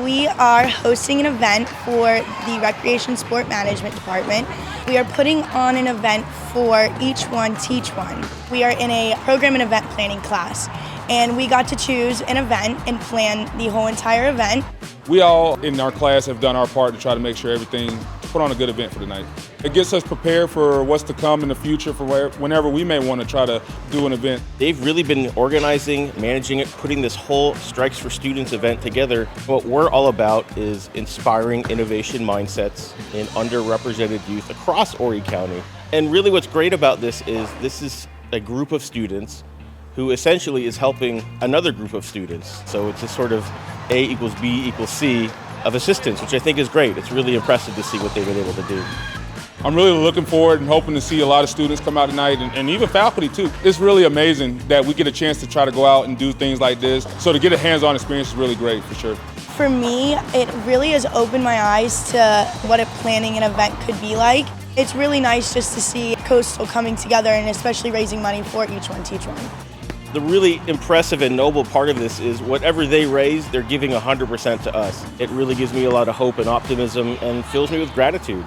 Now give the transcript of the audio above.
We are hosting an event for the Recreation Sport Management Department. We are putting on an event for Each One Teach One. We are in a program and event planning class, and we got to choose an event and plan the whole entire event. We all in our class have done our part to try to make sure everything, put on a good event for the night. It gets us prepared for what's to come in the future for whenever we may want to try to do an event. They've really been organizing, managing it, putting this whole Strikes for Students event together. What we're all about is inspiring innovation mindsets in underrepresented youth across Horry County. And really what's great about this is a group of students who essentially is helping another group of students. So it's a sort of A equals B equals C of assistance, which I think is great. It's really impressive to see what they've been able to do. I'm really looking forward and hoping to see a lot of students come out tonight, and even faculty too. It's really amazing that we get a chance to try to go out and do things like this. So to get a hands-on experience is really great for sure. For me, it really has opened my eyes to what planning an event could be like. It's really nice just to see Coastal coming together and especially raising money for Each One Teach One. The really impressive and noble part of this is whatever they raise, they're giving 100% to us. It really gives me a lot of hope and optimism and fills me with gratitude.